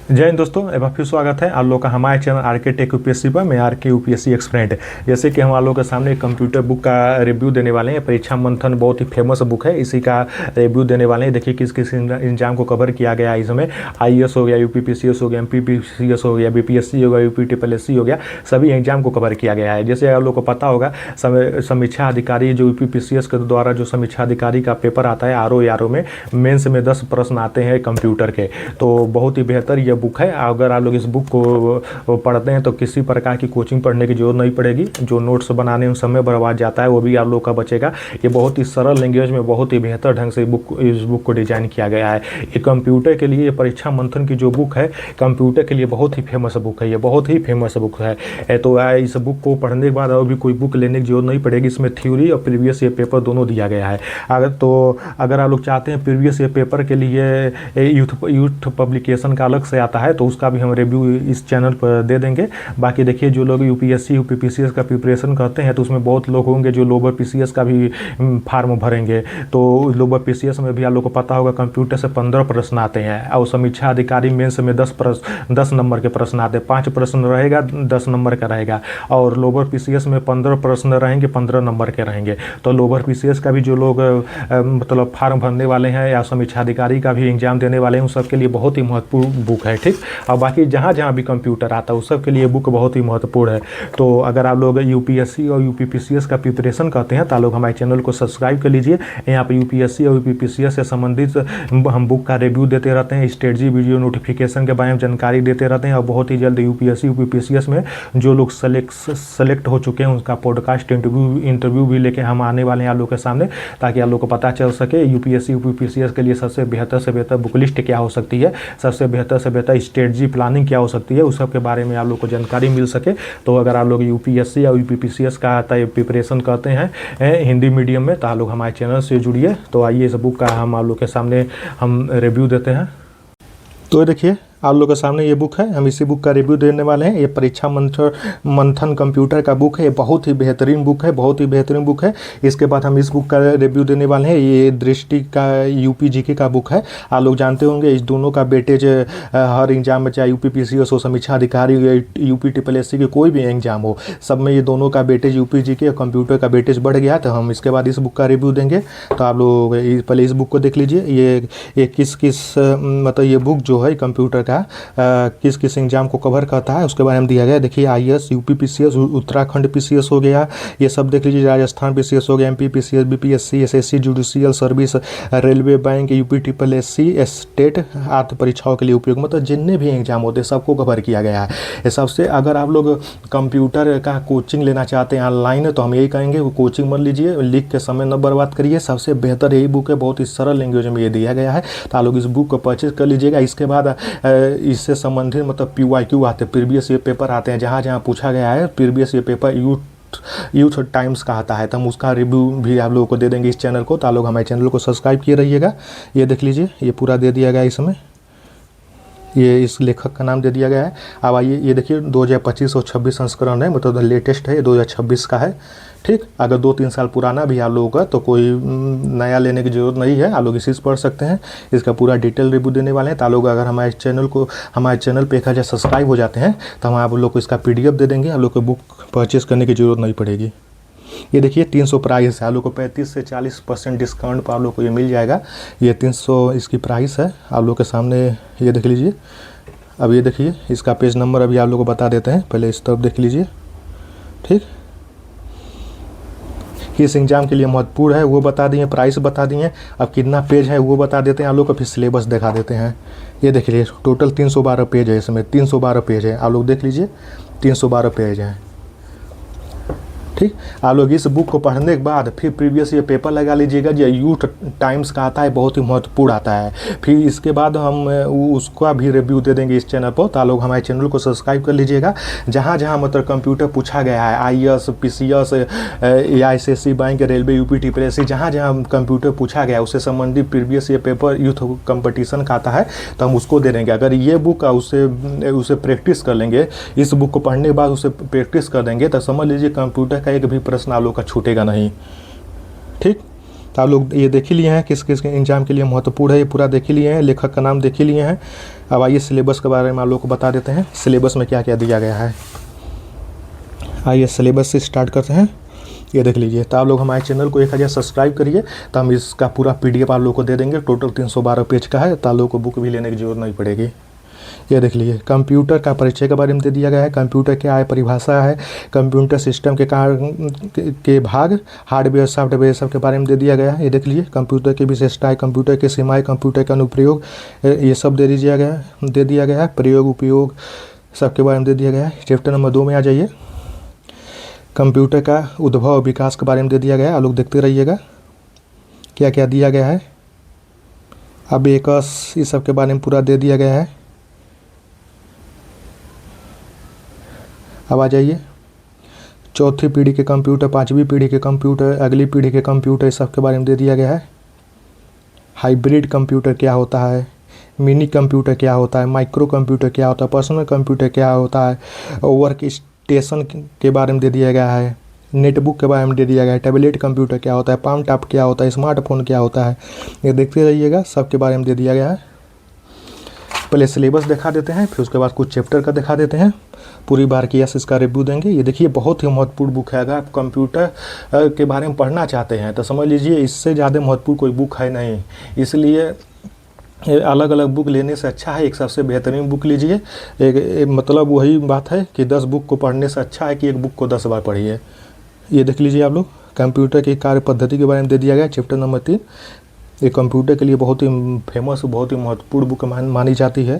जय हिंद दोस्तों, एक बार फिर स्वागत है आप लोग का हमारे चैनल आर के टेक यूपीएससी पर। मैं आर के यूपीएससी एक्सपर्ट। जैसे कि हम आप लोगों के सामने एक कंप्यूटर बुक का रिव्यू देने वाले हैं। परीक्षा मंथन बहुत ही फेमस बुक है, इसी का रिव्यू देने वाले हैं। देखिए किस किस एग्जाम को कवर किया गया है इसमें। आईएएस हो गया, यूपीपीसीएस हो गया, एमपीपीसीएस हो गया, बीपीएससी हो गया, यूपीटीपीएससी हो गया, सभी एग्जाम को कवर किया गया है। जैसे आप लोग को पता होगा, समीक्षा अधिकारी जो यूपीपीसीएस के द्वारा जो समीक्षा अधिकारी का पेपर आता है आरओ में, मेंस में 10 प्रश्न आते हैं कंप्यूटर के। तो बहुत ही बेहतर ये बुक है। अगर आप लोग इस बुक को पढ़ते हैं तो किसी प्रकार की कोचिंग पढ़ने की जरूरत नहीं पड़ेगी। जो नोट्स बनाने में समय बर्बाद जाता है वो भी आप लोग का बचेगा। ये बहुत ही सरल लैंग्वेज में बहुत ही बेहतर ढंग से इस बुक को डिजाइन किया गया है। ये कंप्यूटर के लिए, परीक्षा मंथन की जो बुक है कंप्यूटर के लिए बहुत ही फेमस बुक है। ये बहुत ही फेमस बुक है। तो इस बुक को पढ़ने के बाद और भी कोई बुक लेने की जरूरत नहीं पड़ेगी। इसमें थ्योरी और प्रीवियस ईयर पेपर दोनों दिया गया है। अगर आप लोग चाहते हैं प्रीवियस ईयर पेपर के लिए यूथ पब्लिकेशन का अलग से आता है तो उसका भी हम रिव्यू इस चैनल पर दे देंगे। बाकी देखिए, जो लोग यूपीएससी यूपीपीसीएस का प्रिपरेशन करते हैं तो उसमें बहुत लोग होंगे जो लोअर पीसीएस का भी फार्म भरेंगे। तो लोअर पीसीएस में भी आप लोग को पता होगा कंप्यूटर से 15 प्रश्न आते हैं और समीक्षा अधिकारी मेंस में 10 नंबर के प्रश्न आते हैं। 5 प्रश्न रहेगा, 10 नंबर का रहेगा। और लोअर पीसीएस में 15 प्रश्न रहेंगे, 15 नंबर के रहेंगे। तो लोअर पीसीएस का भी जो लोग मतलब फार्म भरने वाले हैं या समीक्षा अधिकारी का भी एग्जाम देने वाले हैं उन सब के लिए बहुत ही महत्वपूर्ण बुक है। ठीक, और बाकी जहाँ जहाँ भी कंप्यूटर आता है उस सब के लिए बुक बहुत ही महत्वपूर्ण है। तो अगर आप लोग यूपीएससी और यूपीपीसीएस का प्रिपरेशन करते हैं तो आप लोग हमारे चैनल को सब्सक्राइब कर लीजिए। यहाँ पर यूपीएससी और यूपीपीसीएस से संबंधित हम बुक का रिव्यू देते रहते हैं, स्ट्रेटजी वीडियो नोटिफिकेशन के बारे में जानकारी देते रहते हैं। और बहुत ही जल्द यूपीएससी यूपीपीसीएस में जो लोग सेलेक्ट हो चुके हैं उनका पॉडकास्ट इंटरव्यू भी लेके हम आने वाले हैं आप लोग के सामने, ताकि आप लोग को पता चल सके यूपीएससी यूपीपीसीएस के लिए सबसे बेहतर से बेहतर बुक लिस्ट क्या हो सकती है, सबसे बेहतर से बेहतर स्ट्रेटजी प्लानिंग क्या हो सकती है, उस सब के बारे में आप लोग को जानकारी मिल सके। तो अगर आप लोग यूपीएससी या यूपीपीसीएस का प्रिपरेशन करते हैं हिंदी मीडियम में तो आप लोग हमारे चैनल से जुड़िए। तो आइए इस बुक का हम आप लोग के सामने हम रिव्यू देते हैं। तो देखिए आप लोगों के सामने ये बुक है, हम इसी बुक का रिव्यू देने वाले हैं। ये परीक्षा मंथन कंप्यूटर का बुक है। ये बहुत ही बेहतरीन बुक है, बहुत ही बेहतरीन बुक है। इसके बाद हम इस बुक का रिव्यू देने वाले हैं। ये दृष्टि का यूपी जीके का बुक है। आप लोग जानते होंगे इस दोनों का वेटेज हर एग्जाम में, चाहे यूपीपीसीएस हो, समीक्षा अधिकारी हो, यूपीटीपीएससी के कोई भी एग्जाम हो, सब में ये दोनों का वेटेज यूपी जीके और कंप्यूटर का वेटेज बढ़ गया। तो हम इसके बाद इस बुक का रिव्यू देंगे। तो आप लोग पहले इस बुक को देख लीजिए। ये किस किस मतलब ये बुक जो है कंप्यूटर का किस किस एग्जाम को कवर करता है उसके बारे में दिया गया। देखिए आईएएस, यूपीपीसीएस, उत्तराखंड पीसीएस हो गया, ये सब देख लीजिए। राजस्थान पीसीएस हो गया, MPPCS, BPSC, SSC judicial service, railway, bank, UPTPSC, state आदि परीक्षाओं के लिए उपयोग, मतलब जितने भी एग्जाम होते हैं सबको कवर किया गया है। ये सबसे अगर आप लोग कंप्यूटर का कोचिंग लेना चाहते हैं ऑनलाइन तो हम यही कहेंगे वो कोचिंग मत लीजिए, लिख के समय न बर्बाद करिए। सबसे बेहतर यही बुक है, बहुत ही सरल लैंग्वेज में ये दिया गया है। तो आप लोग इस बुक को परचेज कर लीजिएगा। इसके बाद इससे संबंधित मतलब पीवाईक्यू आते हैं, प्रीवियस ईयर पेपर आते हैं, जहाँ जहाँ पूछा गया है previous year paper youth times का आता है, तो हम उसका रिव्यू भी आप लोगों को दे देंगे इस चैनल को। तो आप लोग हमारे चैनल को सब्सक्राइब किए रहिएगा। ये देख लीजिए, ये पूरा दे दिया गया है इसमें, ये इस लेखक का नाम दे दिया गया है। अब आइए ये देखिए 2025 और 26 संस्करण है, मतलब लेटेस्ट है, ये 2026 का है। ठीक, अगर 2-3 साल पुराना भी आप लोगों का तो कोई नया लेने की ज़रूरत नहीं है, आप लोग इसी से पढ़ सकते हैं। इसका पूरा डिटेल रिव्यू देने वाले हैं। तो आप लोग अगर हमारे चैनल पे 1000 सब्सक्राइब हो जाते हैं तो हम आप लोग को इसका पीडीएफ दे देंगे। आप लोग को बुक परचेस करने की ज़रूरत नहीं पड़ेगी। ये देखिए 300 प्राइस है, आप लोग को 35 से 40% डिस्काउंट पर आप लोग को ये मिल जाएगा। ये 300 इसकी प्राइस है आप लोग के सामने, ये देख लीजिए। अब ये देखिए इसका पेज नंबर अभी आप लोग को बता देते हैं, पहले इस तरफ देख लीजिए। ठीक, किस एग्जाम के लिए महत्वपूर्ण है वो बता दिए, प्राइस बता दिए। अब कितना पेज है वो बता देते हैं आप लोग को, फिर सिलेबस दिखा देते हैं। ये देख लीजिए टोटल 312 पेज है, इसमें 312 पेज है, आप लोग देख लीजिए 312 पेज है। ठीक, आप लोग इस बुक को पढ़ने के बाद फिर प्रीवियस ईयर पेपर लगा लीजिएगा। जो यूथ टाइम्स का आता है बहुत ही महत्वपूर्ण आता है। फिर इसके बाद हम उसका भी रिव्यू दे देंगे इस चैनल पर। तो आप लोग हमारे चैनल को सब्सक्राइब कर लीजिएगा। जहाँ जहाँ मतलब कंप्यूटर पूछा गया है, IAS, PCS, SSC, bank, railway, UPTPSC, जहाँ जहाँ कंप्यूटर पूछा गया उससे संबंधित previous year paper youth competition का आता है तो हम उसको दे देंगे। अगर ये बुक उसे प्रैक्टिस कर लेंगे, इस बुक को पढ़ने के बाद उसे प्रैक्टिस कर देंगे तो समझ लीजिए कंप्यूटर का एक भी प्रश्न आप लोग का छूटेगा नहीं। ठीक, तो आप लोग ये देख ही लिए हैं किस किस के एग्जाम के लिए महत्वपूर्ण है, ये पूरा देख ही लिए हैं, लेखक का नाम देख ही लिए हैं। अब आइए सिलेबस के बारे में आप लोग को बता देते हैं, सिलेबस में क्या क्या दिया गया है। आइए सिलेबस से स्टार्ट करते हैं। ये देख लीजिए। तो आप लोग हमारे चैनल को 1000 सब्सक्राइब करिए, तो हम इसका पूरा PDF आप लोग को दे देंगे। टोटल 312 पेज का है, तो आप लोग को बुक भी लेने की जरूरत नहीं पड़ेगी। ये देख लीजिए। कंप्यूटर का परिचय के बारे में दे दिया गया है, कंप्यूटर क्या है, परिभाषा है, कंप्यूटर सिस्टम के के भाग, हार्डवेयर सॉफ्टवेयर सब के बारे में दे दिया गया है। ये देख लीजिए। कंप्यूटर की विशेषताएं, कंप्यूटर की सीमाएं, कंप्यूटर का अनुप्रयोग, ये सब दे दिया गया है। प्रयोग उपयोग सबके बारे में दे दिया गया है। चैप्टर नंबर 2 में आ जाइए। कंप्यूटर का उद्भव और विकास के बारे में दे दिया गया है। आप लोग देखते रहिएगा क्या क्या दिया गया है। अब एकस इस सब के बारे में पूरा दे दिया गया है। अब आ जाइए। चौथी पीढ़ी के कंप्यूटर, पांचवी पीढ़ी के कंप्यूटर, अगली पीढ़ी के कंप्यूटर, इस सब के बारे में दे दिया गया है। हाइब्रिड कंप्यूटर क्या होता है, मिनी कंप्यूटर क्या होता है, माइक्रो कंप्यूटर क्या होता है, पर्सनल कंप्यूटर क्या होता है, वर्क स्टेशन के बारे में दे दिया गया है। नेटबुक के बारे में दे दिया गया है। टैबलेट कंप्यूटर क्या होता है, पाम टॉप क्या होता है, स्मार्टफोन क्या होता है, ये देखते रहिएगा। सबके बारे में दे दिया गया है। पहले सिलेबस दिखा देते हैं, फिर उसके बाद कुछ चैप्टर का दिखा देते हैं। पूरी बार की इसका रिव्यू देंगे। ये देखिए बहुत ही महत्वपूर्ण बुक है। अगर आप कंप्यूटर के बारे में पढ़ना चाहते हैं तो समझ लीजिए इससे ज़्यादा महत्वपूर्ण कोई बुक है नहीं। इसलिए अलग अलग बुक लेने से अच्छा है एक सबसे बेहतरीन बुक लीजिए। एक मतलब वही बात है कि 10 बुक को पढ़ने से अच्छा है कि एक बुक को 10 बार पढ़िए। ये देख लीजिए आप लोग। कंप्यूटर की कार्य पद्धति के बारे में दे दिया गया, चैप्टर नंबर 3। ये कंप्यूटर के लिए बहुत ही फेमस, बहुत ही महत्वपूर्ण बुक मानी जाती है,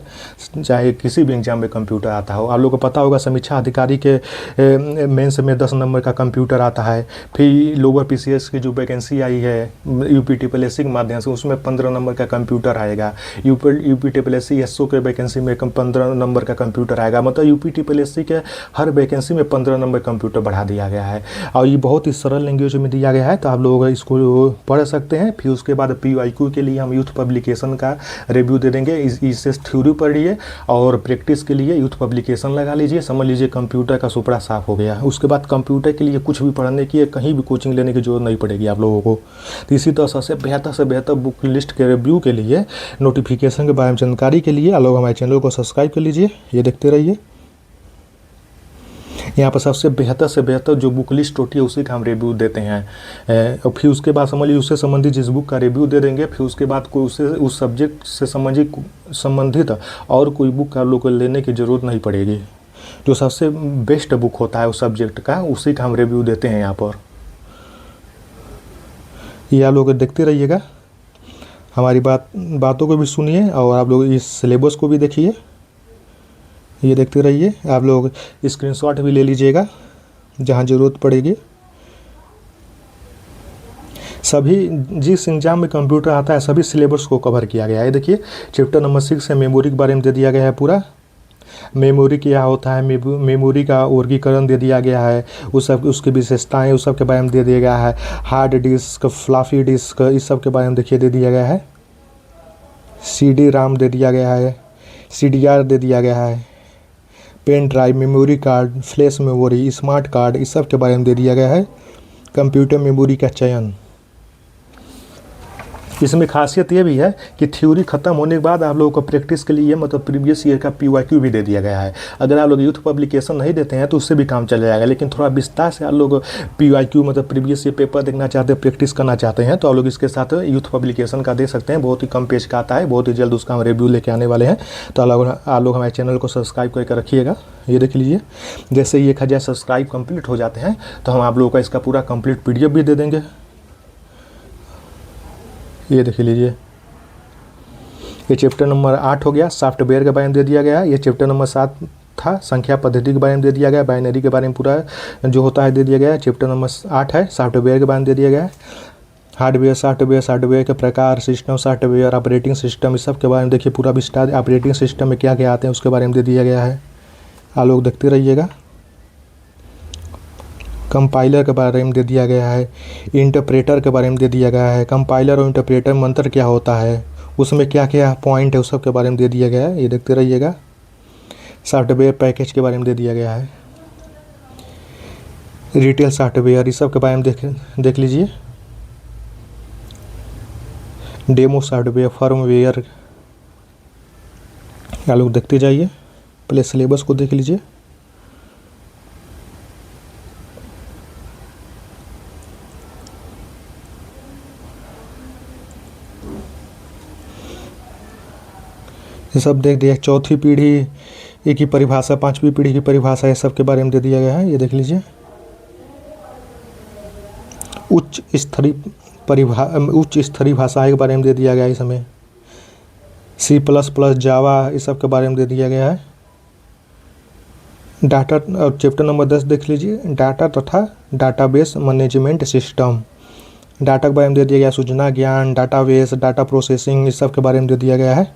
चाहे किसी भी एग्जाम में कंप्यूटर आता हो। आप लोगों को पता होगा समीक्षा अधिकारी के मेंस में 10 नंबर का कंप्यूटर आता है। फिर लोअर PCS की जो वैकेंसी आई है UPSSC के माध्यम से, उसमें 15 नंबर का कंप्यूटर आएगा। UPSSC SO के वैकेंसी में 15 नंबर का कंप्यूटर आएगा। मतलब UPSSC के हर वैकेंसी में 15 नंबर कंप्यूटर बढ़ा दिया गया है, और ये बहुत ही सरल लैंग्वेज में दिया गया है, तो आप लोग इसको पढ़ सकते हैं। फिर उसके बाद PYQ के लिए हम यूथ पब्लिकेशन का रिव्यू दे देंगे। इससे थ्योरी पढ़िए और प्रैक्टिस के लिए यूथ पब्लिकेशन लगा लीजिए। समझ लीजिए कंप्यूटर का सुपड़ा साफ हो गया। उसके बाद कंप्यूटर के लिए कुछ भी पढ़ने की, कहीं भी कोचिंग लेने की जरूरत नहीं पड़ेगी आप लोगों को। तो इसी तरह से बेहतर बुक लिस्ट के रिव्यू के लिए, नोटिफिकेशन के बारे में जानकारी के लिए आप लोग हमारे चैनल को सब्सक्राइब कर लीजिए। ये देखते रहिए। यहाँ पर सबसे बेहतर से बेहतर जो बुक लिस्ट होती है उसी का हम रिव्यू देते हैं। और फिर उसके बाद समझ लीजिए उससे संबंधित जिस बुक का रिव्यू दे देंगे, फिर उसके बाद कोई उस सब्जेक्ट से संबंधित और कोई बुक का लोग लेने की ज़रूरत नहीं पड़ेगी। जो सबसे बेस्ट बुक होता है उस सब्जेक्ट का, उसी का हम रिव्यू देते हैं यहाँ पर। ये आप लोग देखते रहिएगा, हमारी बातों को भी सुनिए और आप लोग इस सिलेबस को भी देखिए। ये देखते रहिए। आप लोग स्क्रीनशॉट भी ले लीजिएगा जहाँ ज़रूरत पड़ेगी। सभी जिस एग्जाम में कंप्यूटर आता है सभी सिलेबस को कवर किया गया है। देखिए चैप्टर नंबर 6 है, मेमोरी के बारे में दे दिया गया है पूरा। मेमोरी क्या होता है, मेमोरी का वर्गीकरण दे दिया गया है, उसकी विशेषताएं उस सब के बारे में दे दिया गया है। हार्ड डिस्क, फ्लॉपी डिस्क, इस सब के बारे में देखिए दे दिया गया है। CD RAM दे दिया गया है, CDR दे दिया गया है, pen drive, memory card, flash memory, smart card, इस सब के बारे में दे दिया गया है। कंप्यूटर मेमोरी का चयन, इसमें खासियत ये भी है कि थ्योरी खत्म होने के बाद आप लोगों को प्रैक्टिस के लिए मतलब प्रीवियस ईयर का PYQ भी दे दिया गया है। अगर आप लोग यूथ पब्लिकेशन नहीं देते हैं तो उससे भी काम चल जाएगा, लेकिन थोड़ा विस्तार से आप लोग PYQ मतलब प्रीवियस ईयर पेपर देखना चाहते हैं, प्रैक्टिस करना चाहते हैं, तो आप लोग इसके साथ यूथ पब्लिकेशन का दे सकते हैं। बहुत ही कम पेज का आता है, बहुत ही जल्द उसका हम रिव्यू लेके आने वाले हैं। तो आप लोग हमारे चैनल को सब्सक्राइब करके रखिएगा। ये देख लीजिए, जैसे ही 1000 सब्सक्राइब कंप्लीट हो जाते हैं तो हम आप लोगों का इसका पूरा कंप्लीट PDF भी दे देंगे। ये देख लीजिए। ये चैप्टर नंबर 8 हो गया, सॉफ्टवेयर के बारे में दे दिया गया है। ये चैप्टर नंबर 7 था, संख्या पद्धति के बारे में दे दिया गया, बाइनरी के बारे में पूरा जो होता है दे दिया गया है। चैप्टर नंबर 8 है, सॉफ्टवेयर के बारे में दे दिया गया है। हार्डवेयर, सॉफ्टवेयर के प्रकार, सिस्टम सॉफ्टवेयर, ऑपरेटिंग सिस्टम, इस सब के बारे में देखिए पूरा विस्तार। ऑपरेटिंग सिस्टम में क्या क्या आते हैं उसके बारे में दे दिया गया है। आप लोग देखते रहिएगा। कंपाइलर के बारे में दे दिया गया है। इंटरप्रेटर के बारे में दे दिया गया है। कंपाइलर और इंटरप्रेटर में अंतर क्या होता है, उसमें क्या क्या पॉइंट है, उस सब के बारे में दे दिया गया है। ये देखते रहिएगा। सॉफ्टवेयर पैकेज के बारे में दे दिया गया है। रिटेल सॉफ्टवेयर, इस सब के बारे में देख लीजिए। डेमो सॉफ्टवेयर, फर्मवेयर, आप लोग देखते जाइए। पहले सिलेबस को देख लीजिए। ये सब देख दिया। चौथी पीढ़ी की परिभाषा, पांचवी पीढ़ी की परिभाषा, ये सब के बारे में दे दिया गया है, ये देख लीजिए। उच्च स्तरीय भाषाएं के बारे में दे दिया गया है इसमें। C++, जावा, इस सब के बारे में दे दिया गया है। डाटा, और चैप्टर नंबर 10 देख लीजिए, डाटा तथा डाटाबेस मैनेजमेंट सिस्टम। डाटा के बारे में दे दिया गया, सूचना ज्ञान, डाटाबेस, डाटा प्रोसेसिंग, इस सब के बारे में दे दिया गया है।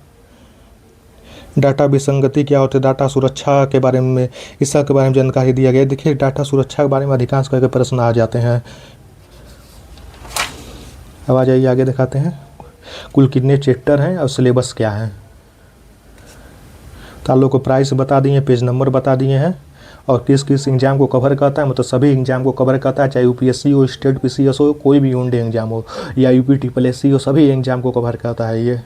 डाटा विसंगति क्या होती है, डाटा सुरक्षा के बारे में, इस सब के बारे में जानकारी दिया गया है। देखिए, डाटा सुरक्षा के बारे में अधिकांश करके प्रश्न आ जाते हैं। अब आ जाइए, आगे दिखाते हैं कुल कितने चैप्टर हैं और सिलेबस क्या है। तो आप लोग को प्राइस बता दिए, पेज नंबर बता दिए हैं, और किस किस एग्जाम को कवर करता है। मतलब सभी एग्जाम को कवर करता है, चाहे यूपीएससी हो, स्टेट पीसीएस हो, कोई भी वन डे एग्जाम हो, या यूपी हो, सभी एग्जाम को कवर करता है ये।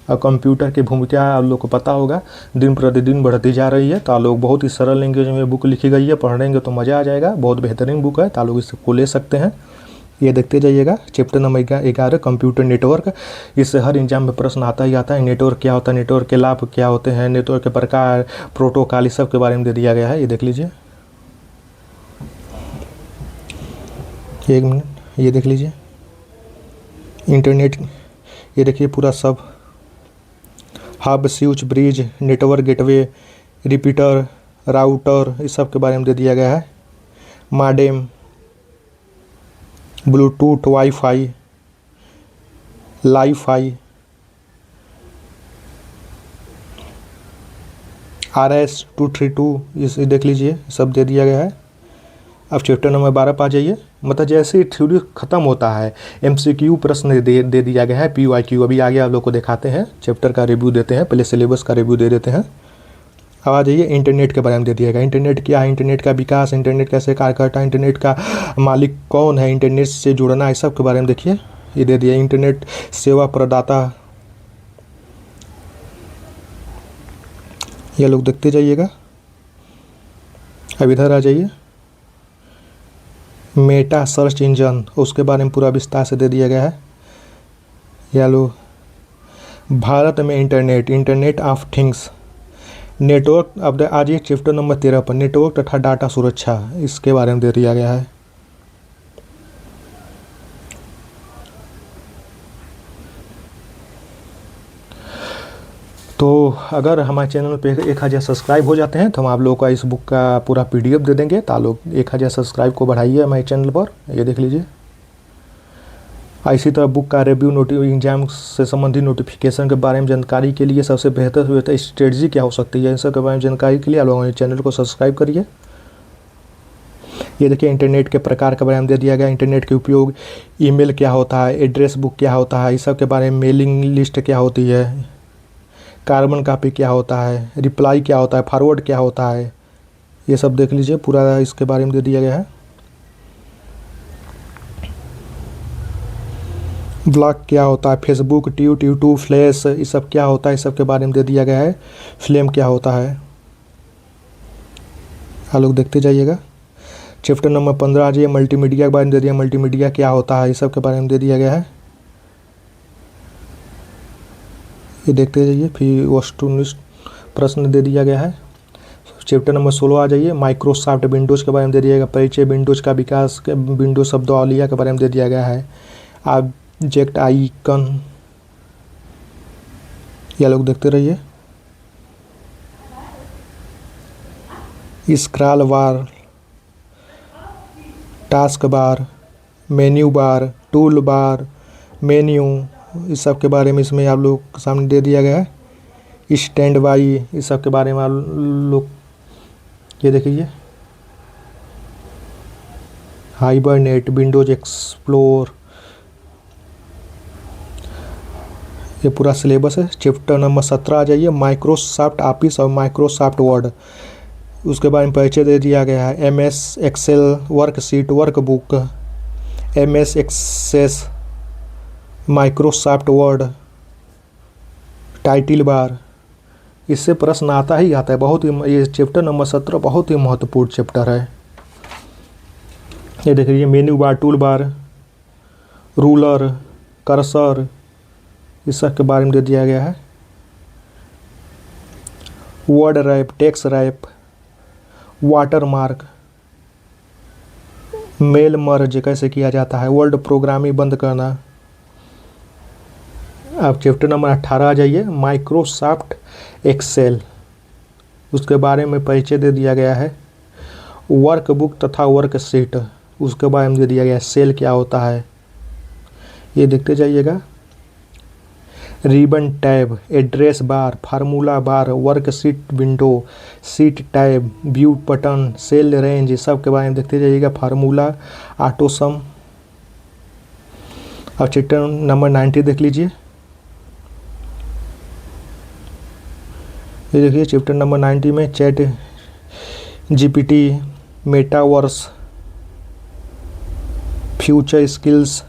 और कंप्यूटर की भूमिका आप लोग को पता होगा, दिन प्रतिदिन बढ़ती जा रही है। तो आप लोग, बहुत ही सरल लैंग्वेज में बुक लिखी गई है, पढ़ेंगे तो मज़ा आ जाएगा। बहुत बेहतरीन बुक है, तो आप लोग इसको ले सकते हैं। ये देखते जाइएगा। Chapter number 11, computer network. इससे हर एग्जाम में प्रश्न आता ही आता है। नेटवर्क क्या होता है, नेटवर्क के लाभ क्या होते हैं, नेटवर्क के प्रकार, प्रोटोकॉल, इस सब के बारे में दे दिया गया है। ये देख लीजिए, एक मिनट, ये देख लीजिए। इंटरनेट, ये देखिए पूरा सब, hub, switch, bridge, network, gateway, repeater, router, इस सब के बारे में दे दिया गया है। Modem, Bluetooth, wifi, Li-Fi, RS-232, इसे देख लीजिए, सब दे दिया गया है। अब चैप्टर नंबर 12 पर आ जाइए। मतलब जैसे ही थ्योरी ख़त्म होता है, MCQ प्रश्न दे दिया गया है, PYQ। अभी आगे आप लोग को दिखाते हैं, चैप्टर का रिव्यू देते हैं, पहले सिलेबस का रिव्यू दे देते हैं। अब आ जाइए, इंटरनेट के बारे में दे दिया गया। इंटरनेट क्या है, इंटरनेट का विकास, इंटरनेट कैसे कार्य करता है, इंटरनेट का मालिक कौन है, इंटरनेट से जुड़ना, इस सब के बारे में देखिए, ये दे दिया। इंटरनेट सेवा प्रदाता, ये लोग देखते जाइएगा। अब इधर आ जाइए, मेटा सर्च इंजन, उसके बारे में पूरा विस्तार से दे दिया गया है। या लोग, भारत में internet, internet of things, network. अब आज ये चैप्टर नंबर 13 पर नेटवर्क तथा डाटा सुरक्षा, इसके बारे में दे दिया गया है। तो अगर हमारे चैनल पे 1000 सब्सक्राइब हो जाते हैं तो हम आप लोगों का इस बुक का पूरा PDF दे देंगे। तो आप लोग 1000 सब्सक्राइब को बढ़ाइए हमारे चैनल पर, ये देख लीजिए। इसी तरह बुक का रिव्यू, एग्जाम से संबंधित नोटिफिकेशन के बारे में जानकारी के लिए सबसे बेहतर स्ट्रेटजी क्या हो सकती है, इन सब के बारे में जानकारी के लिए आप लोग हमारे चैनल को सब्सक्राइब करिए। ये देखिए, इंटरनेट के प्रकार के बारे में दे दिया गया। इंटरनेट के उपयोग, ईमेल क्या होता है, एड्रेस बुक क्या होता है, इस सब के बारे में, मेलिंग लिस्ट क्या होती है, कार्बन कॉपी क्या होता है, रिप्लाई क्या होता है, फॉरवर्ड क्या होता है, ये सब देख लीजिए, पूरा इसके बारे में दे दिया गया है। ब्लॉग क्या होता है, फेसबुक, यूट्यूब, फ्लैश, ये सब क्या होता है, इस सब के बारे में दे दिया गया है। फ्लेम क्या होता है, आप लोग देखते जाइएगा। चैप्टर नंबर 15 आ जाइए, मल्टीमीडिया के बारे में दे दिया। मल्टीमीडिया क्या होता है, इस सब के बारे में दे दिया गया है, ये देखते जाइए। फिर वस्तुनिष्ठ प्रश्न दे दिया गया है। चैप्टर नंबर 16 आ जाइए, माइक्रोसॉफ्ट विंडोज़ के बारे में दे दिया गया। परिचय, विंडोज़ का विकास, विंडोज शब्दावलिया के बारे में दे दिया गया है। ऑब्जेक्ट आइकन, ये लोग देखते रहिए। स्क्रॉल बार, task bar, menu bar, tool बार, मेन्यू, इस सब के बारे में इसमें आप लोग के सामने दे दिया गया है। स्टैंड बाई, इस सब के बारे में आप लोग ये देखिए। हाइबरनेट, विंडोज एक्सप्लोर, ये पूरा सिलेबस है। चैप्टर नंबर 17 आ जाइए, माइक्रोसॉफ्ट ऑफिस और माइक्रोसॉफ्ट वर्ड, उसके बारे में परिचय दे दिया गया है। MS Excel, worksheet, workbook, MS Access, Microsoft Word, title bar, इससे प्रश्न आता ही आता है। बहुत ही ये चैप्टर नंबर 17 बहुत ही महत्वपूर्ण चैप्टर है। ये देखिए menu bar, tool bar, ruler, cursor, इस सब के बारे में दे दिया गया है। Word wrap, text wrap, water mark, mail merge कैसे किया जाता है, वर्ड प्रोग्रामिंग बंद करना। अब चैप्टर नंबर 18 आ जाइए, माइक्रोसॉफ्ट एक्सेल, उसके बारे में परिचय दे दिया गया है। वर्कबुक तथा वर्कशीट, उसके बारे में दे दिया गया है। सेल क्या होता है ये देखते जाइएगा। Ribbon tab, address bar, formula bar, worksheet window, sheet tab, view button, cell range, सब के बारे में देखते जाइएगा। Formula, auto sum. अब चैप्टर नंबर 90 देख लीजिए। ये देखिए चैप्टर नंबर 90 में chat GPT, metaverse, future skills,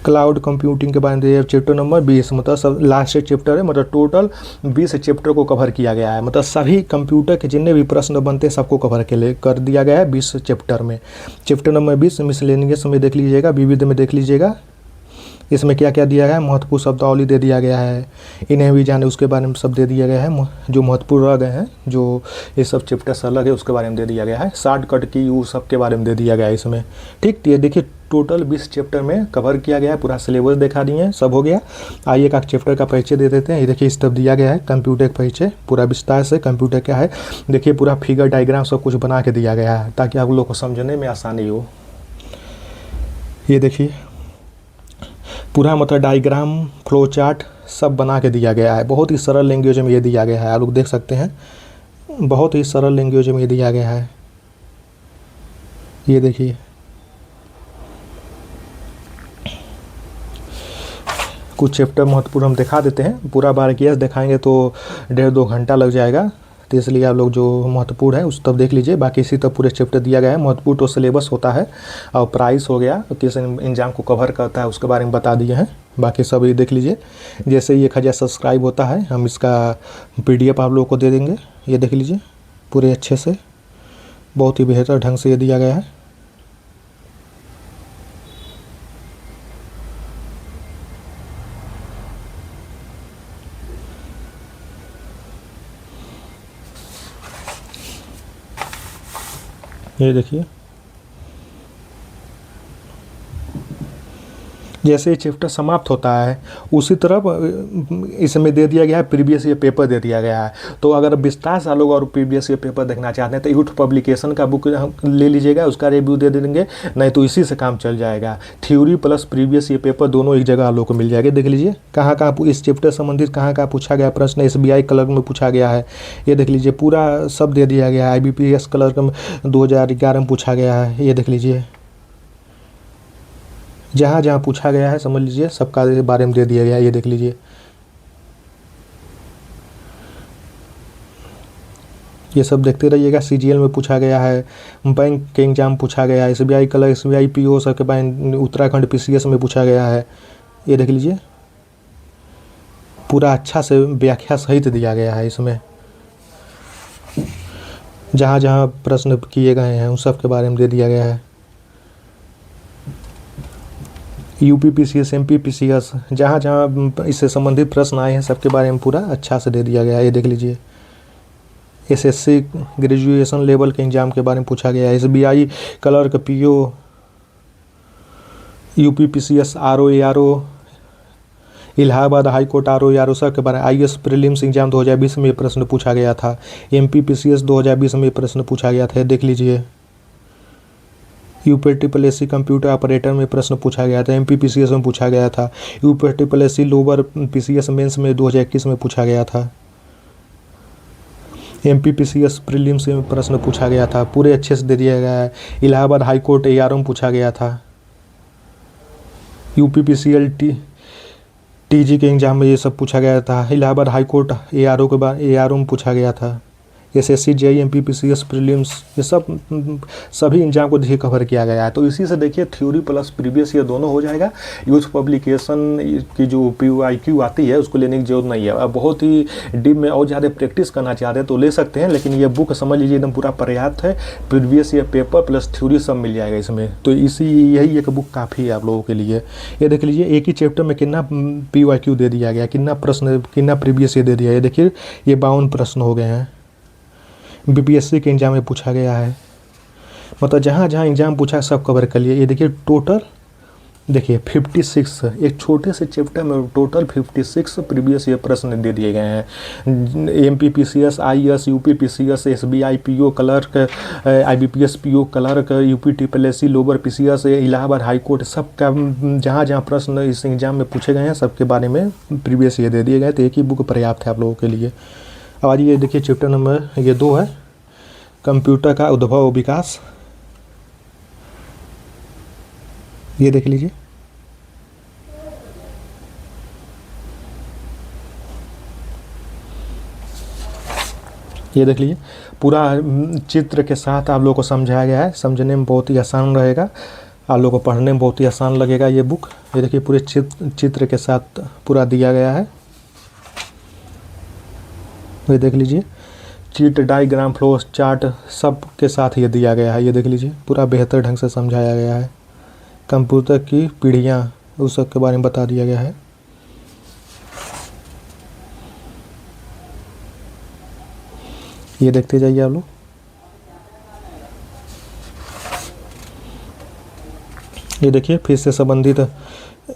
cloud computing के बारे में। चैप्टर नंबर 20 मतलब सब लास्ट चैप्टर है, मतलब टोटल 20 चैप्टर को कवर किया गया है। मतलब सभी कंप्यूटर के जितने भी प्रश्न बनते हैं सबको कवर के लिए कर दिया गया है 20 चैप्टर में। चैप्टर नंबर 20 मिसलेनियस में देख लीजिएगा, विविध में देख लीजिएगा। इसमें क्या क्या दिया गया है, महत्वपूर्ण शब्दावली दे दिया गया है, इन्हें भी जाने उसके बारे में सब दे दिया गया है। जो महत्वपूर्ण रह गए हैं, जो ये सब चैप्टर्स अलग है उसके बारे में दे दिया गया है। शॉर्टकट की वो सब के बारे में दे दिया गया है इसमें। ठीक, तो ये देखिए टोटल 20 चैप्टर में कवर किया गया है, पूरा सिलेबस दिखा दिए हैं, सब हो गया। आइए एक चैप्टर का परिचय दे देते हैं। ये देखिए इस तरफ दिया गया है कंप्यूटर का परिचय, पूरा विस्तार से कंप्यूटर क्या है। देखिए पूरा फिगर डायग्राम सब कुछ बना के दिया गया है ताकि आप लोग को समझने में आसानी हो। ये देखिए पूरा मतलब डायग्राम, फ्लो चार्ट सब बना के दिया गया है। बहुत ही सरल लैंग्वेज में ये दिया गया है, आप लोग देख सकते हैं। बहुत ही सरल लैंग्वेज में ये दिया गया है। ये देखिए कुछ चैप्टर महत्वपूर्ण हम दिखा देते हैं। पूरा बारीकियाँ से दिखाएंगे तो 1.5-2 घंटा लग जाएगा, तो इसलिए आप लोग जो महत्वपूर्ण है उस तब देख लीजिए। बाकी इसी तब पूरे चैप्टर दिया गया है। महत्वपूर्ण तो सिलेबस होता है और प्राइस हो गया, किस एग्जाम को कवर करता है उसके बारे में बता दिए हैं। बाकी सब ये देख लीजिए। जैसे ही 1000 सब्सक्राइब होता है हम इसका PDF आप लोगों को दे देंगे। ये देख लीजिए पूरे अच्छे से, बहुत ही बेहतर ढंग से ये दिया गया है। ये देखिए जैसे ये चैप्टर समाप्त होता है उसी तरफ इसमें दे दिया गया है प्रीवियस ईयर पेपर दे दिया गया है। तो अगर विस्तार से लोग और प्रीवियस ईयर पेपर देखना चाहते हैं तो यूथ पब्लिकेशन का बुक ले लीजिएगा, उसका रिव्यू दे देंगे, नहीं तो इसी से काम चल जाएगा। Theory plus previous year paper दोनों एक जगह आप लोग को मिल जाएगा। देख लीजिए कहाँ कहाँ इस चैप्टर संबंधित कहाँ कहाँ पूछा गया प्रश्न, SBI क्लर्क में पूछा गया है। ये देख लीजिए पूरा सब दे दिया गया है। IBPS क्लर्क में 2011 में पूछा गया है। ये देख लीजिए जहाँ जहाँ पूछा गया है समझ लीजिए सबका बारे में दे दिया गया है। ये देख लीजिए ये सब देखते रहिएगा। CGL में पूछा गया है, बैंक के एग्जाम पूछा गया है, SBI क्लर्क, SBI PO सब के बारे में उत्तराखंड PCS में पूछा गया है। ये देख लीजिए पूरा अच्छा से व्याख्या सहित दिया गया है। इसमें जहाँ जहाँ प्रश्न किए गए हैं उन सब के बारे में दे दिया गया है। UP PCS, MP PCS जहाँ जहाँ इससे संबंधित प्रश्न आए हैं सबके बारे में पूरा अच्छा से दे दिया गया है। ये देख लीजिए SSC ग्रेजुएशन लेवल के एग्ज़ाम के बारे में पूछा गया है। SBI clerk, PO, UP PCS, RO ARO, Allahabad high court RO ARO सब के बारे में। IAS प्रीलिम्स एग्जाम 2020 में प्रश्न पूछा गया था। MP PCS 2020 में प्रश्न पूछा गया था। देख लीजिए UPSC कंप्यूटर ऑपरेटर में प्रश्न पूछा गया था। MP PCS में पूछा गया था। UPSC लोअर PCS मेंस में 2021 में पूछा गया था। MP PCS प्रीलिम्स में प्रश्न पूछा गया था, पूरे अच्छे से दे दिया गया है। इलाहाबाद हाई कोर्ट ARO में पूछा गया था। UP PCL TG के एग्जाम में ये सब पूछा गया था। इलाहाबाद हाई कोर्ट ARO के बाद ARO में पूछा गया था। एसएससी, जेईई, एमपीपीसीएस, प्रीलिम्स, ये सब सभी एग्जाम को देखिए कवर किया गया है। तो इसी से देखिए थ्योरी प्लस प्रीवियस ईयर दोनों हो जाएगा। यूथ पब्लिकेशन की जो PYQ आती है उसको लेने की जरूरत नहीं है। अब बहुत ही डीप में और ज़्यादा प्रैक्टिस करना चाहते हैं तो ले सकते हैं, लेकिन ये बुक समझ लीजिए एकदम पूरा पर्याप्त है। Previous year paper plus theory सब मिल जाएगा इसमें। तो यही एक बुक काफ़ी है आप लोगों के लिए। ये देख लीजिए एक ही चैप्टर में कितना PYQ दे दिया गया, कितना प्रश्न, कितना प्रीवियस ईयर दे दिया है। देखिए ये 52 प्रश्न हो गए हैं। BPSC के एग्जाम में पूछा गया है, मतलब जहाँ जहाँ एग्जाम पूछा है सब कवर कर लिए। ये देखिए टोटल देखिए 56, एक छोटे से चैप्टर में टोटल 56 प्रीवियस ईयर प्रश्न दे दिए गए हैं। MPPCS, IAS, UPPCS, SBI PO clerk, IBPS PO clerk, UPSSC lower PCS, Allahabad high court, सब का जहाँ जहाँ प्रश्न इस एग्जाम में पूछे गए हैं सबके बारे में प्रीवियस ईयर दे दिए गए। तो एक ही बुक पर्याप्त है आप लोगों के लिए। अब आज ये देखिए चैप्टर नंबर ये 2 है, कंप्यूटर का उद्भव और विकास। ये देख लीजिए, ये देख लीजिए पूरा चित्र के साथ आप लोगों को समझाया गया है। समझने में बहुत ही आसान रहेगा, आप लोगों को पढ़ने में बहुत ही आसान लगेगा ये बुक। ये देखिए पूरे चित्र के साथ पूरा दिया गया है। ये देख लीजिए चीट, डायग्राम, फ्लो चार्ट सब के साथ ये दिया गया है। ये देख लीजिए पूरा बेहतर ढंग से समझाया गया है। कंप्यूटर की पीढ़ियाँ उस सब के बारे में बता दिया गया है। ये देखते जाइए आप लोग। ये देखिए फिर से संबंधित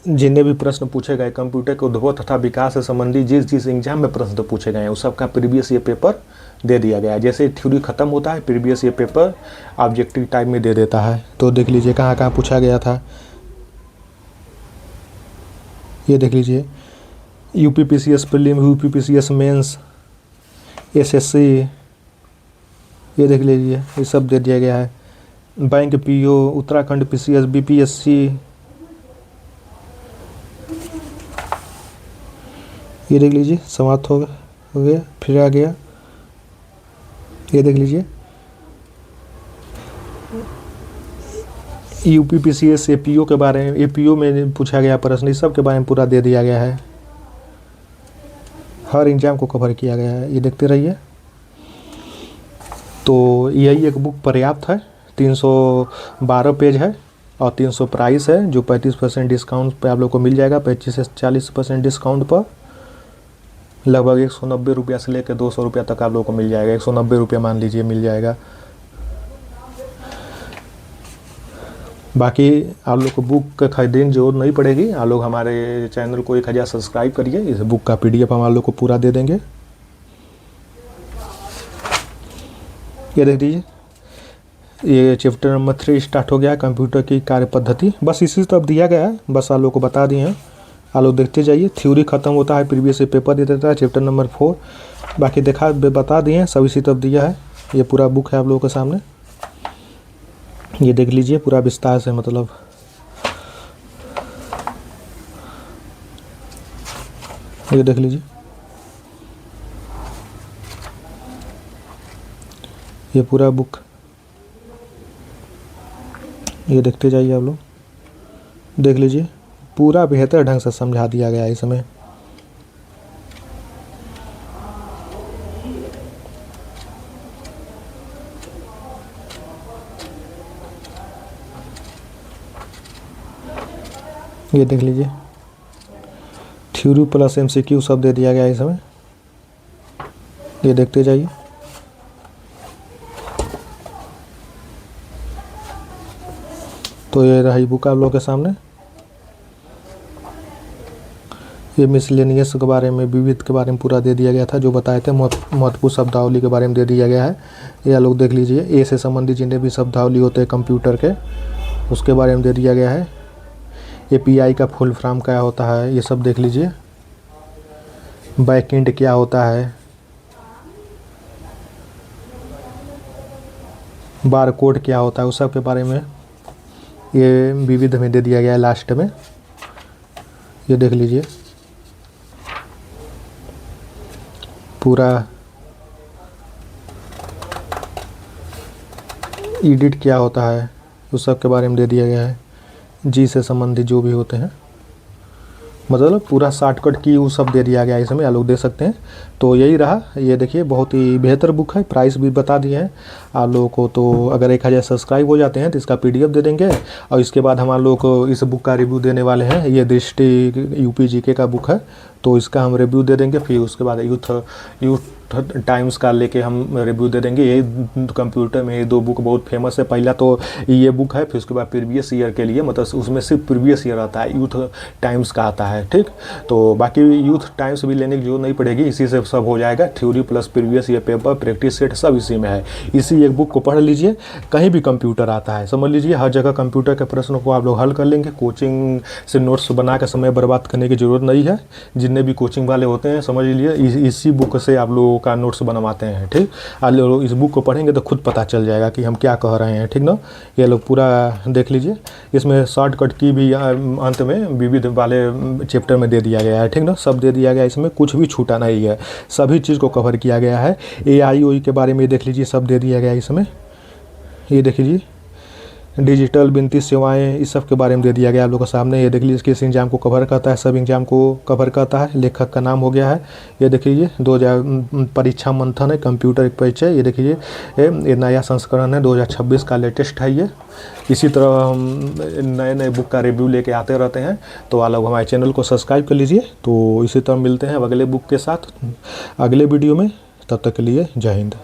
जितने भी प्रश्न पूछे गए कंप्यूटर के उद्भव तथा विकास से संबंधित जिस जिस एग्जाम में प्रश्न पूछे गए हैं उस सब का प्रीवियस ईयर पेपर दे दिया गया है। जैसे थ्योरी खत्म होता है previous year paper objective type में दे देता है। तो देख लीजिए कहाँ कहाँ पूछा गया था। ये देख लीजिए UPPCS prelim, UPPCS mains, SSC, ये देख लीजिए ये सब दे दिया गया है। Bank PO, Uttarakhand PCS, BPSC, ये देख लीजिए समाप्त हो गया फिर आ गया। ये देख लीजिए UPPCS APO के बारे में, APO में पूछा गया प्रश्न, इस सब के बारे में पूरा दे दिया गया है। हर एग्जाम को कवर किया गया है। ये देखते रहिए। तो यही एक बुक पर्याप्त है। 312 पेज है और 300 प्राइस है, जो 35% डिस्काउंट पे आप लोग को मिल जाएगा। 25 से 40% डिस्काउंट पर लगभग 190 रुपया से लेकर 200 रुपया तक आप लोग को मिल जाएगा। 190 रुपया मान लीजिए मिल जाएगा। बाकी आप लोग को बुक खरीदने की जरूरत नहीं पड़ेगी। आप लोग हमारे चैनल को 1000 सब्सक्राइब करिए, इस बुक का PDF हम आप लोग को पूरा दे देंगे। ये देख दीजिए ये चैप्टर नंबर 3 स्टार्ट हो गया है, कंप्यूटर की कार्य पद्धति। बस इसी तरफ दिया गया है, बस आप लोग को बता दिए हैं। आप लोग देखते जाइए। थ्योरी खत्म होता है प्रीवियस पेपर दे देता है चैप्टर नंबर 4। बाकी बता दिए हैं, सब इसी तरफ दिया है। ये पूरा बुक है आप लोगों के सामने। ये देख लीजिए पूरा विस्तार से, मतलब ये देख लीजिए ये पूरा बुक, ये देखते जाइए आप लोग। देख लीजिए पूरा बेहतर ढंग से समझा दिया गया है इसमें। ये देख लीजिए थ्योरी प्लस MCQ सब दे दिया गया है इसमें। ये देखते जाइए। तो ये रही बुक आप लोगों के सामने। ये मिसलेनियस के बारे में, विविध के बारे में पूरा दे दिया गया था, जो बताए थे। महत्वपूर्ण शब्दावली के बारे में दे दिया गया है। ये लोग देख लीजिए। ए से संबंधित जितने भी शब्दावली होते हैं कंप्यूटर के, उसके बारे में दे दिया गया है। API का फुल फॉर्म क्या होता है ये सब देख लीजिए। बैकएंड क्या होता है, बारकोड क्या होता है, उस सब के बारे में ये विविध में दे दिया गया है लास्ट में। ये देख लीजिए पूरा एडिट क्या होता है उस सब के बारे में दे दिया गया है। जी से संबंधित जो भी होते हैं, मतलब पूरा शॉर्टकट की वो सब दे दिया गया है इसमें, आप लोग देख सकते हैं। तो यही रहा, ये देखिए बहुत ही बेहतर बुक है, प्राइस भी बता दिए हैं आप लोगों को। तो अगर 1000 सब्सक्राइब हो जाते हैं तो इसका पीडीएफ दे देंगे, और इसके बाद हम लोग को इस बुक का रिव्यू देने वाले हैं। ये दृष्टि यूपी जीके का बुक है, तो इसका हम रिव्यू दे देंगे। फिर उसके बाद यूथ टाइम्स का लेके हम रिव्यू दे देंगे। ये कंप्यूटर में ये 2 बुक बहुत फेमस है। पहला तो ये बुक है, फिर उसके बाद प्रीवियस ईयर के लिए, मतलब उसमें सिर्फ प्रीवियस ईयर आता है, यूथ टाइम्स का आता है, ठीक। तो बाकी यूथ टाइम्स भी लेने की जरूरत नहीं पड़ेगी, इसी से सब हो जाएगा। Theory plus previous year paper, practice set सब इसी में है। इसी एक बुक को पढ़ लीजिए, कहीं भी कंप्यूटर आता है समझ लीजिए, हर जगह कंप्यूटर के प्रश्नों को आप लोग हल कर लेंगे। कोचिंग से नोट्स बना के समय बर्बाद करने की ज़रूरत नहीं है। जितने भी कोचिंग वाले होते हैं समझ लीजिए इसी बुक से आप लोगों का नोट्स बनवाते हैं, ठीक। आप लोग इस बुक को पढ़ेंगे तो खुद पता चल जाएगा कि हम क्या कह रहे हैं, ठीक ना। ये लोग पूरा देख लीजिए, इसमें शॉर्टकट की भी अंत में विविध वाले चैप्टर में दे दिया गया है, ठीक ना। सब दे दिया गया है, इसमें कुछ भी छूटा नहीं है, सभी चीज़ को कवर किया गया है। AIOE के बारे में देख लीजिए, सब दे दिया गया है इसमें। ये देख लीजिए डिजिटल वित्तीय सेवाएं, इस सब के बारे में दे दिया गया आप लोगों के सामने। ये देख लीजिए किस एग्जाम को कवर करता है, सब एग्जाम को कवर करता है। लेखक का नाम हो गया है, ये देख लीजिए 2000 परीक्षा मंथन है, कंप्यूटर एक परिचय। ये देख लीजिए ये नया संस्करण है, 2026 का लेटेस्ट है ये। इसी तरह हम नए नए बुक का रिव्यू लेके आते रहते हैं, तो आप लोग हमारे चैनल को सब्सक्राइब कर लीजिए। तो इसी तरह मिलते हैं अगले बुक के साथ अगले वीडियो में, तब तक के लिए जय हिंद।